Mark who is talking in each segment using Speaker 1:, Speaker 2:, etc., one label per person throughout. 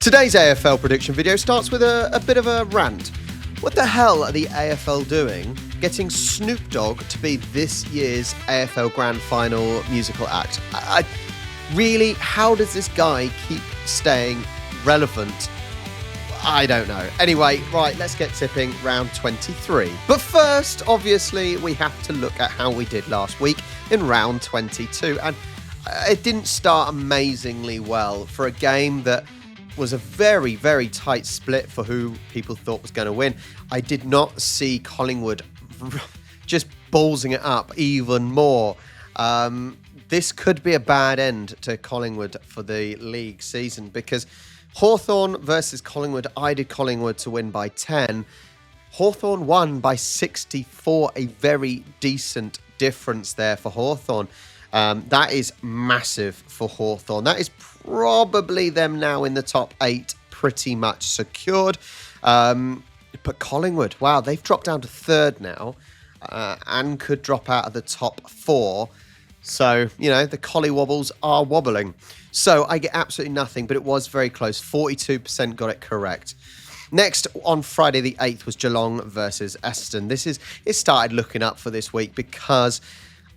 Speaker 1: Today's AFL prediction video starts with a bit of a rant. What the hell are the AFL doing getting Snoop Dogg to be this year's AFL Grand Final musical act? Really, how does this guy keep staying relevant? I don't know. Anyway, right, let's get tipping round 23. But first, obviously, we have to look at how we did last week in round 22. And it didn't start amazingly well for a game that was a very, very tight split for who people thought was going to win. I did not see Collingwood just ballsing it up even more. This could be a bad end to Collingwood for the league season because Hawthorn versus Collingwood, I did Collingwood to win by 10. Hawthorn won by 64, a very decent difference there for Hawthorn. That is massive for Hawthorn. That is probably them now in the top 8, pretty much secured. But Collingwood, wow, they've dropped down to 3rd now and could drop out of the top 4. So, you know, the collywobbles are wobbling. So I get absolutely nothing, but it was very close. 42% got it correct. Next, on Friday the 8th, was Geelong versus Essendon. It started looking up for this week because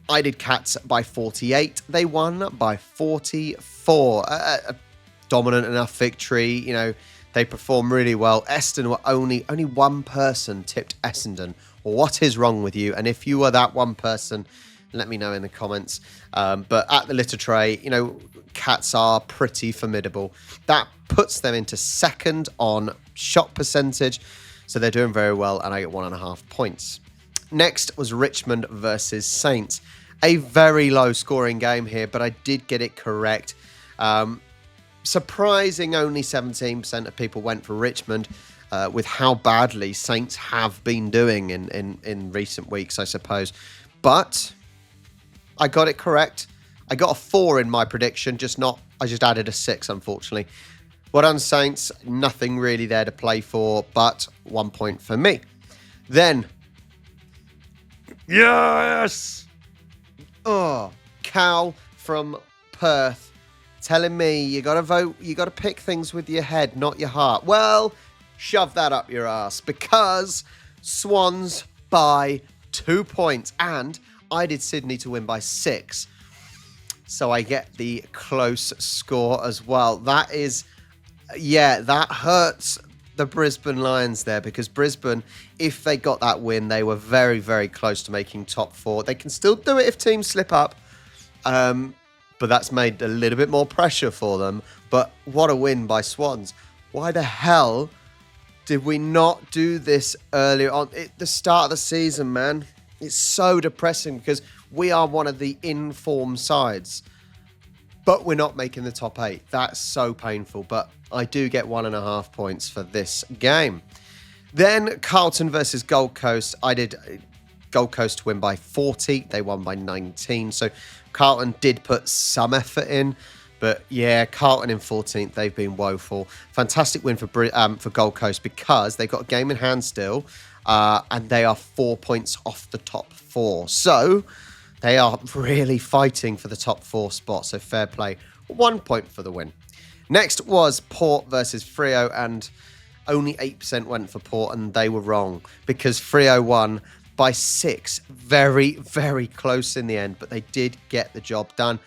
Speaker 1: I did Cats by 48. They won by 44. A dominant enough victory. You know, they performed really well. Essendon were only one person tipped Essendon. What is wrong with you? And if you are that one person, let me know in the comments. But at the litter tray, you know, Cats are pretty formidable. That puts them into 2nd on shot percentage. So they're doing very well, and I get 1.5 points. Next was Richmond versus Saints. A very low scoring game here, but I did get it correct. Surprising, only 17% of people went for Richmond with how badly Saints have been doing in recent weeks, I suppose. But I got it correct. I got a 4 in my prediction, I just added a 6, unfortunately. Well done, Saints. Nothing really there to play for, but 1 point for me. Then, yes! Oh, Cal from Perth telling me you got to vote, you got to pick things with your head, not your heart. Well, shove that up your ass because Swans by 2 points and I did Sydney to win by 6. So I get the close score as well. That hurts the Brisbane Lions there because Brisbane, if they got that win, they were very, very close to making top 4. They can still do it if teams slip up, but that's made a little bit more pressure for them. But what a win by Swans. Why the hell did we not do this earlier on? At the start of the season, man. It's so depressing because we are one of the in-form sides, but we're not making the top 8. That's so painful, but I do get 1.5 points for this game. Then Carlton versus Gold Coast. I did Gold Coast to win by 40. They won by 19. So Carlton did put some effort in, but yeah, Carlton in 14th. They've been woeful. Fantastic win for Gold Coast because they've got a game in hand still, and they are 4 points off the top 4. So they are really fighting for the top 4 spot. So fair play. 1 point for the win. Next was Port versus Freo, and only 8% went for Port, and they were wrong because Freo won by 6. Very, very close in the end, but they did get the job done.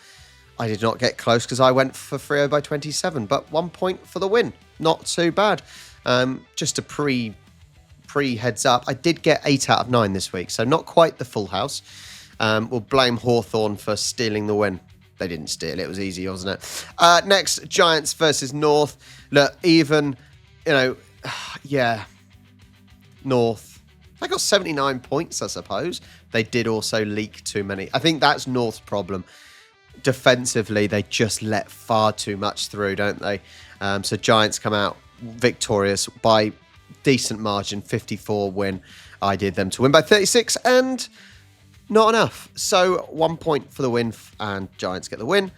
Speaker 1: I did not get close because I went for Freo by 27, but 1 point for the win. Not too bad. Just a pre heads up, I did get 8 out of 9 this week, so not quite the full house. We'll blame Hawthorn for stealing the win. They didn't steal it. It was easy, wasn't it? Next, Giants versus North. Look, even, you know, yeah, North. They got 79 points, I suppose. They did also leak too many. I think that's North's problem. Defensively, they just let far too much through, don't they? So Giants come out victorious by decent margin, 54 win. I did them to win by 36 and not enough. So 1 point for the win and Giants get the win.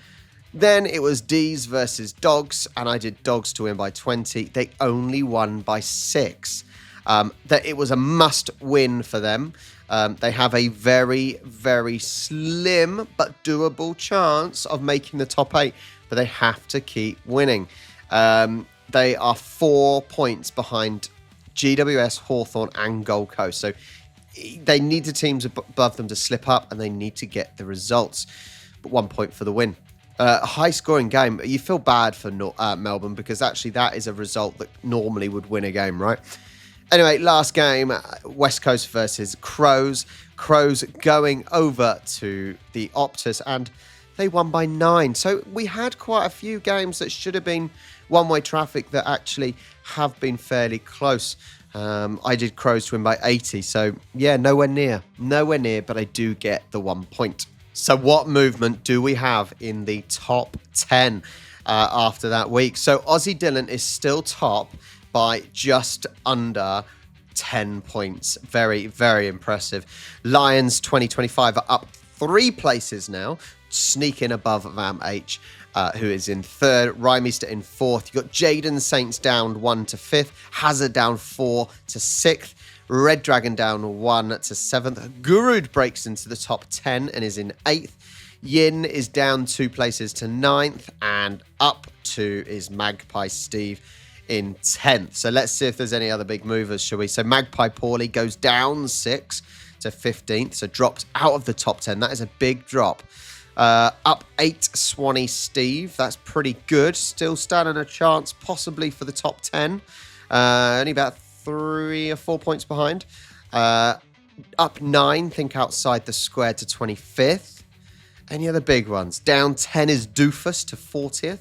Speaker 1: Then it was D's versus Dogs, and I did Dogs to win by 20. They only won by 6. That it was a must win for them. They have a very, very slim but doable chance of making the top 8, but they have to keep winning. They are 4 points behind GWS, Hawthorn and Gold Coast. So they need the teams above them to slip up and they need to get the results. But 1 point for the win. A high-scoring game. You feel bad for Melbourne because actually that is a result that normally would win a game, right? Anyway, last game, West Coast versus Crows. Crows going over to the Optus and they won by 9. So we had quite a few games that should have been one-way traffic that actually have been fairly close. I did Crows to win by 80. So yeah, nowhere near, but I do get the 1 point. So what movement do we have in the top 10 after that week? So Aussie Dylan is still top by just under 10 points. Very, very impressive. Lions 2025 are up 3 places now, sneaking above Vam H, who is in 3rd. Rymeister in 4th. You've got Jaden Saints down 1 to 5th. Hazard down 4 to 6th. Red Dragon down 1 to 7th. Gurud breaks into the top 10 and is in 8th. Yin is down 2 places to 9th. And up 2 is Magpie Steve in 10th. So let's see if there's any other big movers, shall we? So Magpie Paulie goes down 6 to 15th. So drops out of the top 10. That is a big drop. Up 8, Swanee Steve. That's pretty good. Still standing a chance possibly for the top 10. Only about 3 or 4 points behind. Up 9, think outside the square to 25th. Any other big ones? Down 10 is Doofus to 40th.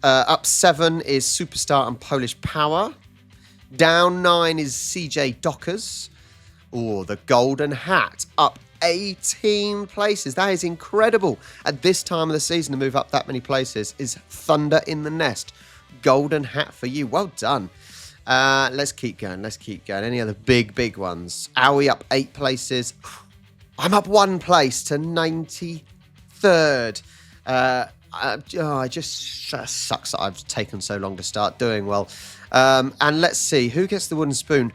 Speaker 1: Up 7 is Superstar and Polish Power. Down 9 is CJ Dockers. Oh, the Golden Hat up 18 places. That is incredible. At this time of the season to move up that many places is thunder in the nest. Golden Hat for you. Well done. Let's keep going. Any other big ones? Owie up 8 places. I'm up 1 place to 93rd. It just sucks that I've taken so long to start doing well. And let's see. Who gets the wooden spoon?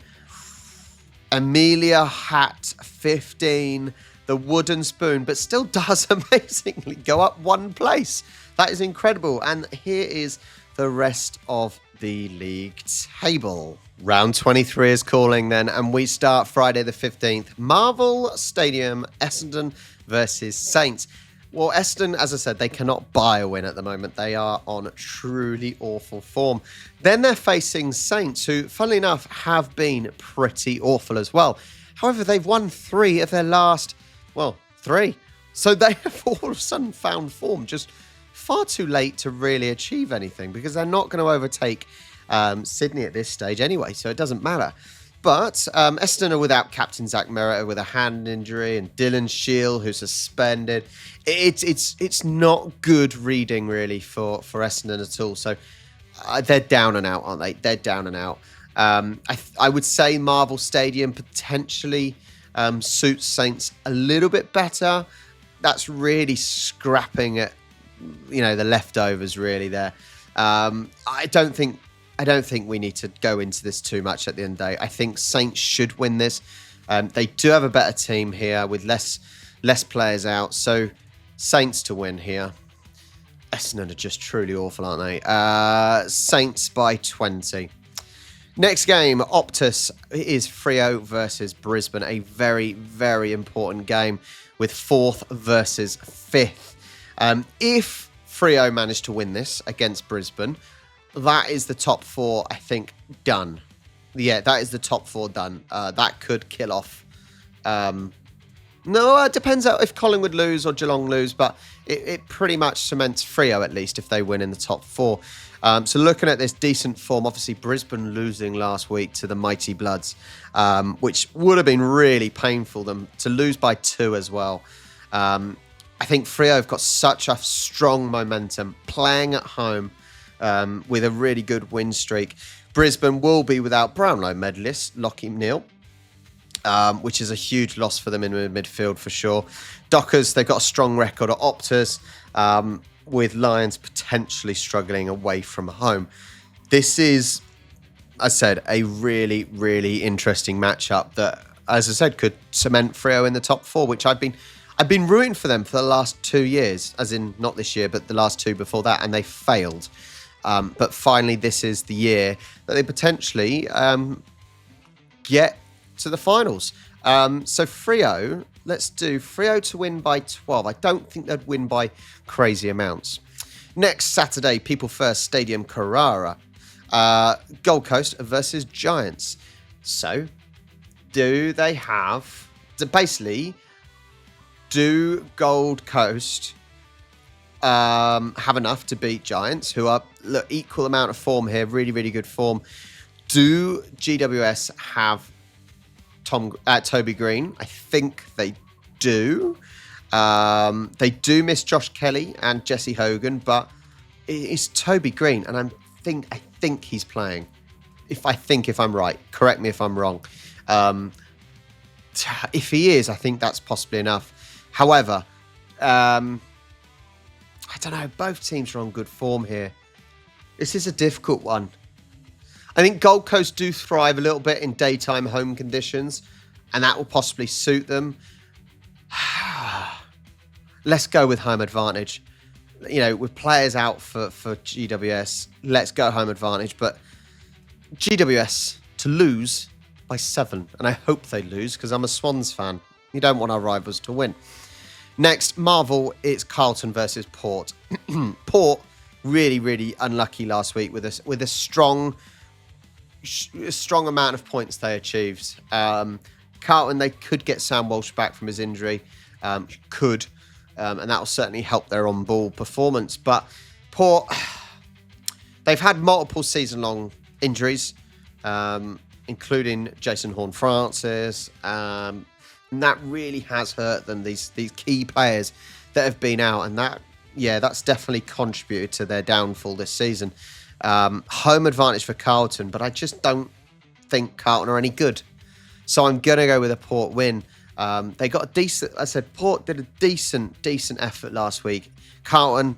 Speaker 1: Amelia Hat 15. The wooden spoon, but still does amazingly go up 1 place. That is incredible. And here is the rest of the league table. Round 23 is calling then, and we start Friday the 15th. Marvel Stadium, Essendon versus Saints. Well, Essendon, as I said, they cannot buy a win at the moment. They are on truly awful form. Then they're facing Saints, who, funnily enough, have been pretty awful as well. However, they've won 3 of their last, 3. So they have all of a sudden found form just far too late to really achieve anything because they're not going to overtake Sydney at this stage anyway, so it doesn't matter. But Essendon are without captain Zach Merritt with a hand injury and Dylan Shield, who's suspended. It's not good reading really for Essendon at all. So they're down and out, aren't they? They're down and out. I would say Marvel Stadium potentially suits Saints a little bit better. That's really scrapping at the leftovers really there. I don't think we need to go into this too much at the end of the day. I think Saints should win this. They do have a better team here with less players out. So Saints to win here. Essendon are just truly awful, aren't they? Saints by 20. Next game, Optus is Freo versus Brisbane. A very, very important game with 4th versus 5th. If Freo manage to win this against Brisbane, that is the top 4, I think, done. Yeah, that is the top 4 done. That could kill off. No, it depends if Collingwood lose or Geelong lose, but it pretty much cements Freo at least if they win in the top 4. So looking at this decent form, obviously Brisbane losing last week to the Mighty Bloods, which would have been really painful them to lose by 2 as well. I think Freo have got such a strong momentum playing at home with a really good win streak. Brisbane will be without Brownlow medalist Lockie Neal, which is a huge loss for them in midfield for sure. Dockers, they've got a strong record at Optus, with Lions potentially struggling away from home. This is, as I said, a really, really interesting matchup that, as I said, could cement Freo in the top 4, which I've been rooting for them for the last 2 years, as in not this year, but the last 2 before that, and they failed. But finally, this is the year that they potentially get to the finals. So Freo, let's do Freo to win by 12. I don't think they'd win by crazy amounts. Next Saturday, People First Stadium, Carrara. Gold Coast versus Giants. So, do they have... Basically, do Gold Coast have enough to beat Giants, who are equal amount of form here, really, really good form? Do GWS have Toby Green? I think they do. They do miss Josh Kelly and Jesse Hogan, but it's Toby Green, and I think he's playing. If I'm right, correct me if I'm wrong. If he is, I think that's possibly enough. However, I don't know. Both teams are on good form here. This is a difficult one. I think Gold Coast do thrive a little bit in daytime home conditions, and that will possibly suit them. Let's go with home advantage. With players out for GWS, let's go home advantage. But GWS to lose by 7, and I hope they lose because I'm a Swans fan. You don't want our rivals to win. Next, Marvel, it's Carlton versus Port. Port really, really unlucky last week with a strong amount of points they achieved. Carlton, they could get Sam Walsh back from his injury. And that will certainly help their on-ball performance. But Port, they've had multiple season-long injuries, including Jason Horne-Francis, and that really has hurt them, these key players that have been out, and that's definitely contributed to their downfall this season. Home advantage for Carlton, but I just don't think Carlton are any good. So I'm going to go with a Port win. They got a decent... I said Port did a decent effort last week. Carlton,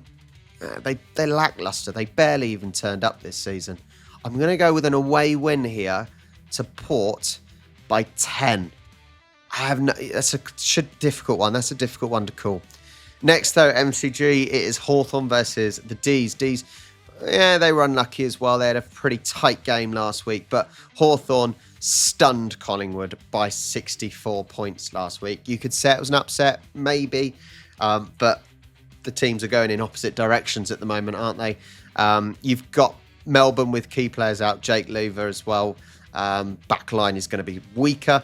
Speaker 1: they're lackluster. They barely even turned up this season. I'm going to go with an away win here to Port by 10. That's a difficult one. That's a difficult one to call. Next, though, MCG, it is Hawthorn versus the D's. D's, they were unlucky as well. They had a pretty tight game last week, but Hawthorn stunned Collingwood by 64 points last week. You could say it was an upset, maybe, but the teams are going in opposite directions at the moment, aren't they? You've got Melbourne with key players out, Jake Lever as well. Backline is going to be weaker,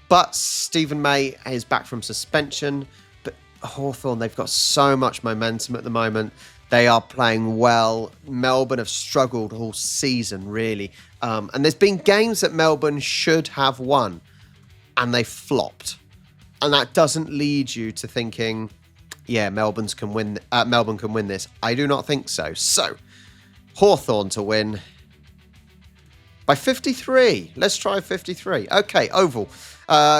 Speaker 1: but Stephen May is back from suspension. But Hawthorn, they've got so much momentum at the moment. They are playing well. Melbourne have struggled all season, really. And there's been games that Melbourne should have won, and they flopped. And that doesn't lead you to thinking, Melbourne can win this. I do not think so. So, Hawthorn to win by 53. Let's try 53. Okay, Oval.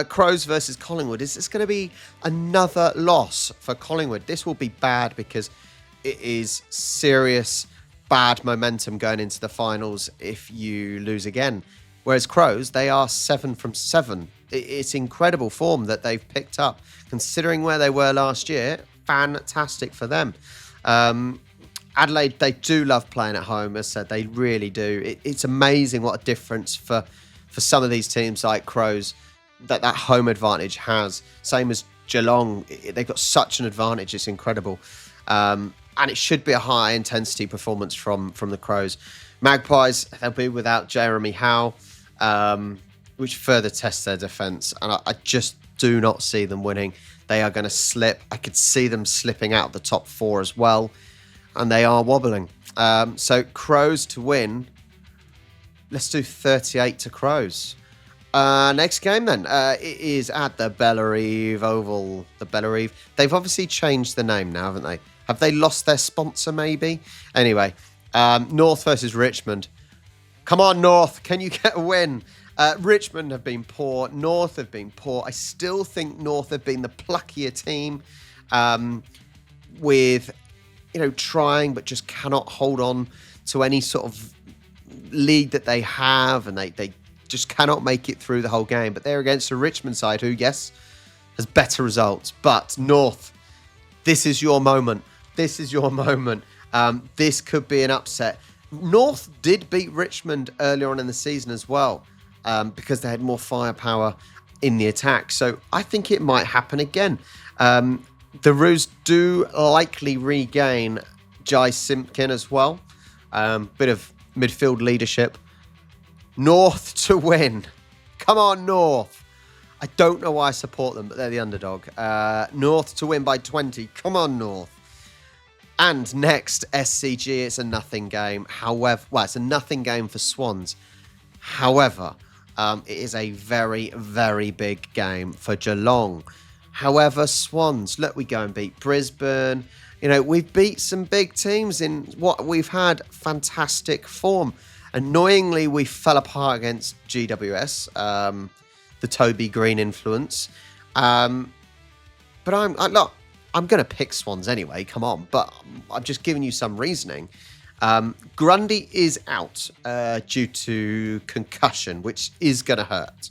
Speaker 1: Crows versus Collingwood. Is this going to be another loss for Collingwood? This will be bad because it is serious, bad momentum going into the finals if you lose again. Whereas Crows, they are 7 from 7. It's incredible form that they've picked up. Considering where they were last year, fantastic for them. Adelaide, they do love playing at home, as I said, they really do. It's amazing what a difference for some of these teams like Crows that home advantage has. Same as Geelong, they've got such an advantage, it's incredible. And it should be a high-intensity performance from the Crows. Magpies, they'll be without Jeremy Howe, which further tests their defence. And I just do not see them winning. They are going to slip. I could see them slipping out of the top 4 as well. And they are wobbling. So Crows to win. Let's do 38 to Crows. Next game then. It is at the Bellerive Oval. The Bellerive. They've obviously changed the name now, haven't they? Have they lost their sponsor, maybe? Anyway, North versus Richmond. Come on, North. Can you get a win? Richmond have been poor. North have been poor. I still think North have been the pluckier team with, trying but just cannot hold on to any sort of lead that they have, and they just cannot make it through the whole game. But they're against a Richmond side who, yes, has better results. But North, this is your moment. This is your moment. This could be an upset. North did beat Richmond earlier on in the season as well, because they had more firepower in the attack. So I think it might happen again. The Roos do likely regain Jai Simpkin as well. Bit of midfield leadership. North to win. Come on, North. I don't know why I support them, but they're the underdog. North to win by 20. Come on, North. And next, SCG, it's a nothing game. However, well, it's a nothing game for Swans. However, it is a very, very big game for Geelong. However, Swans, look, we go and beat Brisbane. You know, we've beat some big teams in what we've had fantastic form. Annoyingly, we fell apart against GWS, the Toby Green influence. But I'm going to pick Swans anyway, come on. But I'm just giving you some reasoning. Grundy is out due to concussion, which is going to hurt.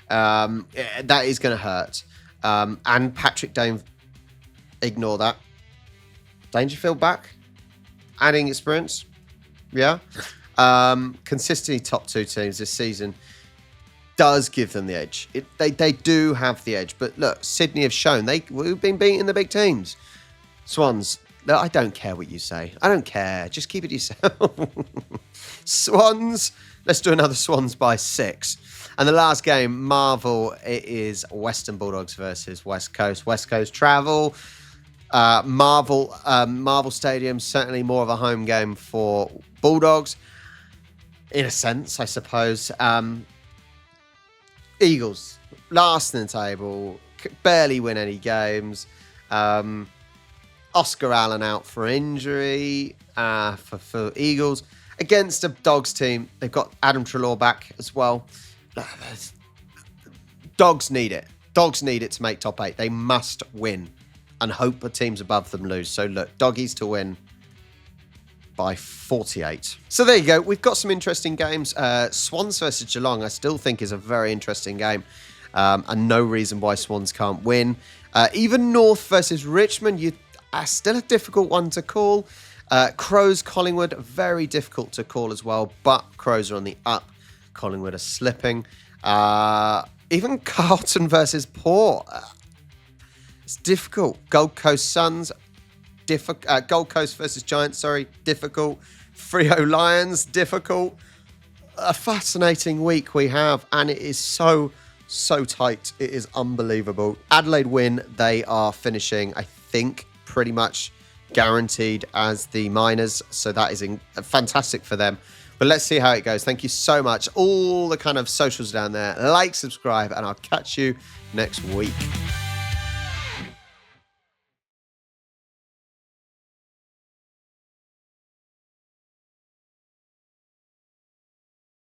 Speaker 1: That is going to hurt. And Patrick Dane, ignore that. Dangerfield back, adding experience. Yeah. Consistently top two teams this season does give them the edge. They do have the edge. But look, Sydney have shown we've been beating the big teams. Swans, look, I don't care what you say. I don't care. Just keep it yourself. Swans, let's do another Swans by 6. And the last game, Marvel, it is Western Bulldogs versus West Coast. West Coast travel. Marvel Stadium, certainly more of a home game for Bulldogs. In a sense, I suppose. Eagles, last in the table, barely win any games. Oscar Allen out for injury for Eagles. Against a Dogs team, they've got Adam Treloar back as well. Dogs need it. Dogs need it to make top 8. They must win and hope the teams above them lose. So look, Doggies to win by 48. So there you go. We've got some interesting games. Swans versus Geelong, I still think is a very interesting game. And no reason why Swans can't win. Even North versus Richmond, still a difficult one to call. Crows, Collingwood, very difficult to call as well. But Crows are on the up. Collingwood are slipping. Even Carlton versus Port. It's difficult. Gold Coast Suns, Gold Coast versus Giants, difficult. Freo Lions, difficult. A fascinating week we have, and it is so tight. It is unbelievable. Adelaide win. They are finishing, I think, pretty much guaranteed as the minors, so that is fantastic for them. But let's see how it goes. Thank you so much. All the kind of socials down there. Like, subscribe, and I'll catch you next week.